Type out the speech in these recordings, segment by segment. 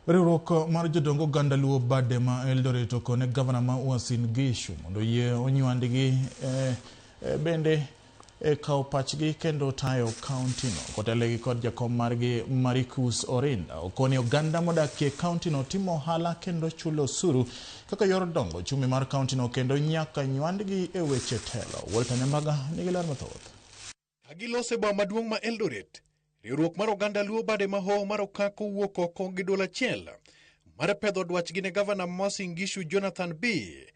Riwruok mar jodongo oganda Luo bade ma Eldoret okone gavana ma Uasin Gishu mondo yie onywandgi bende kawo pachgi kendo tayo kauntino. Kotelegi kod jakom margi Maricus Orinda okoni oganda modakie kauntino timo ohala kendo chulo osuru kaka yor dongo chumi mar kauntino kendo nyaka nywandgi e weche telo. Walter Nyambaga nigi ler mathoth. Agilose boma maduong' ma Eldoret, riwruok mar oganda Luo bade ma Hoho mar Okak owuok oko gi duol achiel mar pedho dwachgi ne gavana ma Uasin Gishu Jonathan B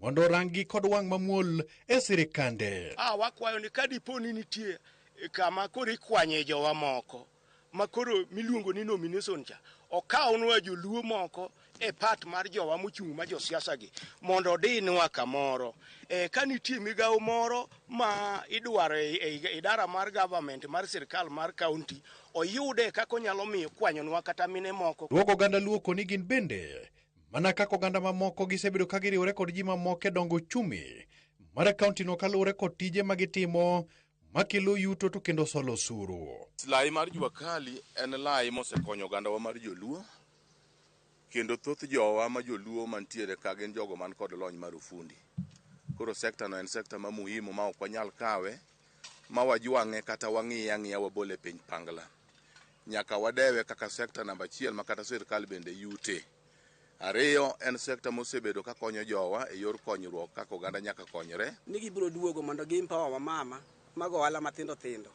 mondo rangi kod wang' mamuol e sirikande. Wakwayo ni kadipo ni nitie kama koro ikwanye jowa moko makoro miluongo ni nomination cha okawnwa joluo moko e part mar jowa mochung' ma josiasa gi mondo dinwa kamoro. Ka nitie migawo moro ma idwaro e idara mar government mar sirkal mar county oyude kako onyalo miyo kwanyonwa kata mine moko. Ruogo oganda Luo koni gin bende mana kaka oganda mamoko gisebedo ka giriwore kod ji mamoko e dongo chumi mar kauntino kaluwore kod tije ma gitimo makelo yuto to kendo solo osuru. Lai mar Jua Kali en lai mosekonyo ogandawa mar joluo kendo thoth jowa ma joluo mantiere ka gin jogo man kod lony mar ufundi. Koro sekta no en sekta ma muhimu ma ok wanyal kawe ma wajwang'e kata wang'iye ang'iya wabole piny pangla. Nyaka wadewe kaka sekta namba 1 ma kata sirkal bende yute. Ariyo en sekta mosebedo ka konyo jowa e yor konyruok kaka oganda nyaka konyre. Nigi biro duogo mondo gi-empower wa mama mago ohala matindo tindo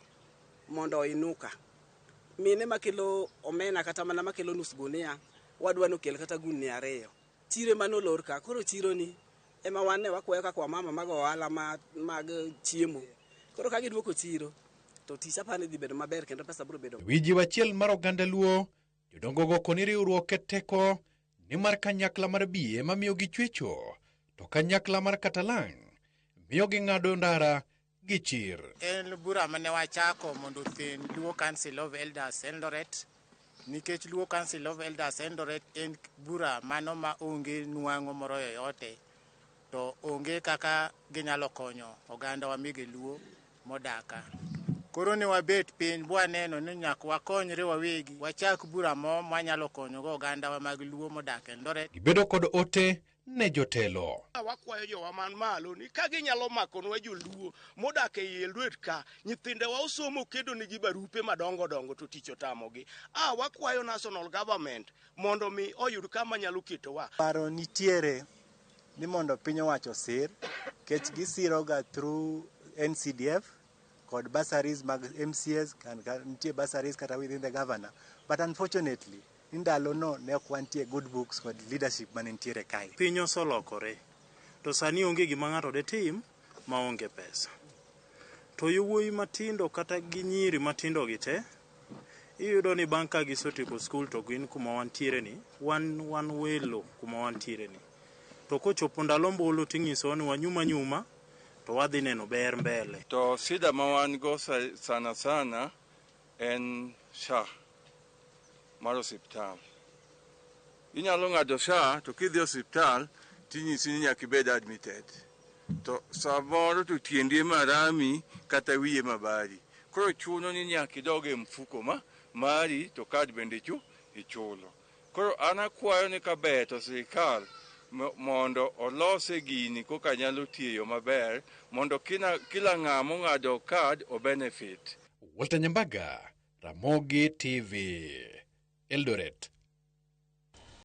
mondo inuka. Mine makelo omena kata mana makelo nus gunia wadwa nokel kata gunia 2. Chiro manolor ka koro chiro ni ema wan wakwayo kaka wa mama mago ohala mag chiemo. Koro ka giduoko chiro to tich apani dhi bedo maber kendo pesa biro bedo. Wiji wachiel mar oganda Luo jodongo go koni riwruok e teko ni mar kanyakla mar biye mamiyo gi chwecho to kanyakla mar Katalang miyo gi ng'ado ndara gi chir. En bura mane wachako mondo othen Luo Council of Elders Eldoret nikech Luo Council of Elders Eldoret en bura mano ma onge nwang'o moro yoyote to onge kaka ginyalo konyo oganda wa mige Luo modaka. Koro ni wabet piny bwaneno ni nyaka wakonyre wawegi wachak bura mo manyalo konyo go oganda wa mag Luo modak Eldoret. Gibedo kod ote ne jotelo. Wakwayo jowa man malo ni ka ginyalo makonwa joluo modak e Eldoret ka nyithindewa osomo kedo nigi barupe madongo dongo to tich otamogi. Wakwayo national government mondo mi oyud kama nyalo ketowa. Paro nitiere ni mondo piny owacho sir kech gisiro ga through NCDF kod bursaries mag MCS nitie bursaries kata within the governor, but unfortunately indalo no ne ok wantie good books kod leadership man nitiere kai. Piny osolokore to sani onge gima ng'ato de tim ma onge pesa. To yowuoyi matindo kata gi nyiri matindo gi te iyudo ni bang' ka gisotieko skul to gin kuma wantiere ni wan welo kuma wantiere ni. To kochopo ndalo mbulu ting'iso ni wanyuma to wadhi neno ber mbele. To shida ma wan go sana sana en SHA mar osiptal. Inyalo ng'ado SHA to kidhi osiptal tinyisi ni nyaka ibed admitted. To samoro to tiendi marami kata wiye mabari. Koro chuno ni nyaka idog e mfuko mari to kad bende ichulo. Koro an akwayo ni kaber to sirkal mondo olose gini koka nyalo tiyo maber mondo kila ng'amo ng'ado kad o benefit. Walter Nyambaga, Ramogi TV, Eldoret.